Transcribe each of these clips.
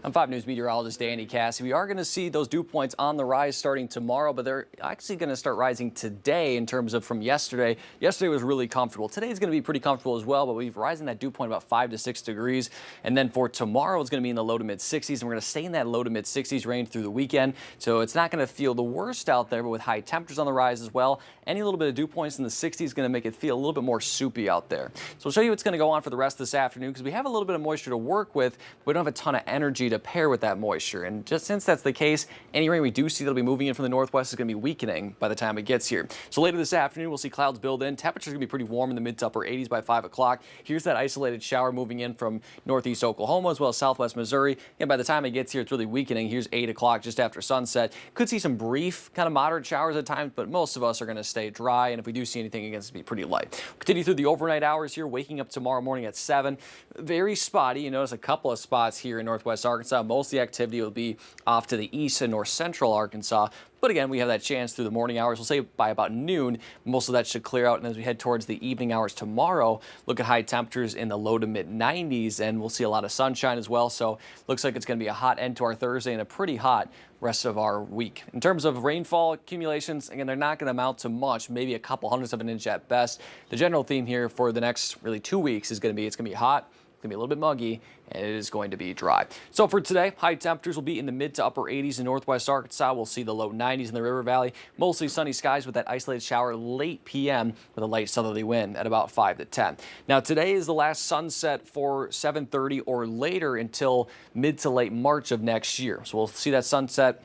I'm 5 News meteorologist Danny Cassie. We are going to see those dew points on the rise starting tomorrow, but they're actually going to start rising today in terms of from yesterday. Yesterday was really comfortable. Today is going to be pretty comfortable as well, but we've rising that dew point about 5 to 6 degrees. And then for tomorrow, it's going to be in the low to mid 60s, and we're going to stay in that low to mid 60s range through the weekend. So it's not going to feel the worst out there, but with high temperatures on the rise as well, any little bit of dew points in the 60s is going to make it feel a little bit more soupy out there. So we'll show you what's going to go on for the rest of this afternoon because we have a little bit of moisture to work with, but we don't have a ton of energy to pair with that moisture. And just since that's the case, any rain we do see that'll be moving in from the northwest is going to be weakening by the time it gets here. So later this afternoon, we'll see clouds build in. Temperatures going to be pretty warm in the mid to upper 80s by 5 o'clock. Here's that isolated shower moving in from northeast Oklahoma as well as southwest Missouri. And by the time it gets here, it's really weakening. Here's 8 o'clock just after sunset. Could see some brief, kind of moderate showers at times, but most of us are going to stay dry. And if we do see anything, it's going to be pretty light. We'll continue through the overnight hours here, waking up tomorrow morning at 7. Very spotty. You notice a couple of spots here in northwest Arkansas. Most of the activity will be off to the east and north central Arkansas. But again, we have that chance through the morning hours. We'll say by about noon, most of that should clear out. And as we head towards the evening hours tomorrow, look at high temperatures in the low to mid 90s, and we'll see a lot of sunshine as well. So looks like it's going to be a hot end to our Thursday and a pretty hot rest of our week. In terms of rainfall accumulations, again, they're not going to amount to much, maybe a couple hundredths of an inch at best. The general theme here for the next really 2 weeks is going to be it's going to be hot. It's going to be a little bit muggy, and it is going to be dry. So for today, high temperatures will be in the mid to upper 80s in northwest Arkansas. We'll see the low 90s in the River Valley. Mostly sunny skies with that isolated shower late p.m. with a light southerly wind at about 5 to 10. Now today is the last sunset for 7:30 or later until mid to late March of next year. So we'll see that sunset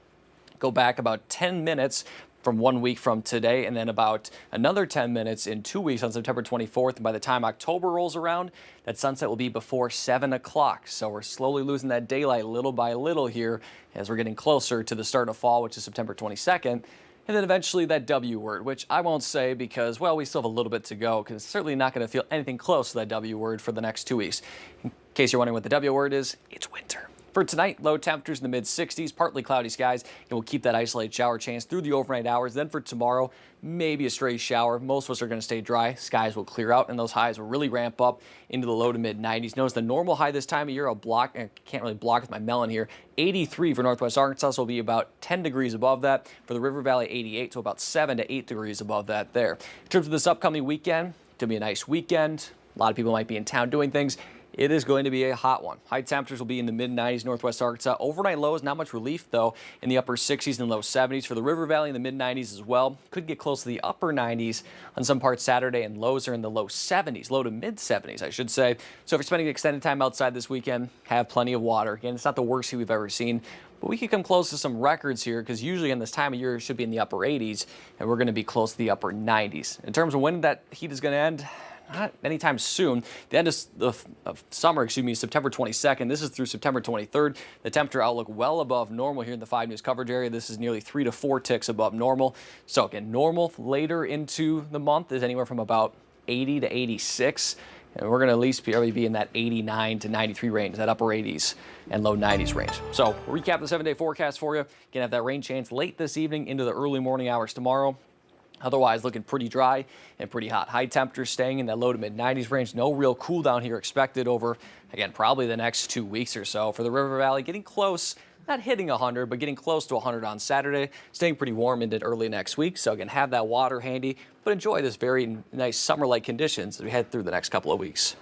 go back about 10 minutes from 1 week from today, and then about another 10 minutes in 2 weeks on September 24th. And by the time October rolls around, that sunset will be before 7 o'clock. So we're slowly losing that daylight little by little here as we're getting closer to the start of fall, which is September 22nd. And then eventually that W word, which I won't say because, well, we still have a little bit to go because it's certainly not going to feel anything close to that W word for the next 2 weeks. In case you're wondering what the W word is, it's winter. For tonight, low temperatures in the mid-60s, partly cloudy skies, and we'll keep that isolated shower chance through the overnight hours. Then for tomorrow, maybe a stray shower. Most of us are going to stay dry. Skies will clear out, and those highs will really ramp up into the low to mid-90s. Notice the normal high this time of year, I can't really block with my melon here, 83 for northwest Arkansas, so will be about 10 degrees above that. For the River Valley, 88, so about 7 to 8 degrees above that there. In terms of this upcoming weekend, it's going to be a nice weekend. A lot of people might be in town doing things. It is going to be a hot one. High temperatures will be in the mid-90s northwest Arkansas. Overnight lows, not much relief, though, in the upper 60s and low 70s. For the River Valley in the mid-90s as well. Could get close to the upper 90s on some parts Saturday, and lows are in the low 70s, low to mid-70s, I should say. So if you're spending extended time outside this weekend, have plenty of water. Again, it's not the worst heat we've ever seen, but we could come close to some records here because usually in this time of year it should be in the upper 80s, and we're going to be close to the upper 90s. In terms of when that heat is going to end, not anytime soon. The end of summer, September 22nd. This is through September 23rd. The temperature outlook well above normal here in the 5 News coverage area. This is nearly 3 to 4 ticks above normal. So again, normal later into the month is anywhere from about 80 to 86. And we're going to at least probably be in that 89 to 93 range, that upper 80s and low 90s range. So recap the 7-day forecast for you. Again, have that rain chance late this evening into the early morning hours tomorrow. Otherwise, looking pretty dry and pretty hot. High temperatures staying in that low to mid-90s range. No real cool down here expected over, again, probably the next 2 weeks or so. For the River Valley, getting close, not hitting 100, but getting close to 100 on Saturday. Staying pretty warm into early next week. So again, have that water handy, but enjoy this very nice summer-like conditions as we head through the next couple of weeks.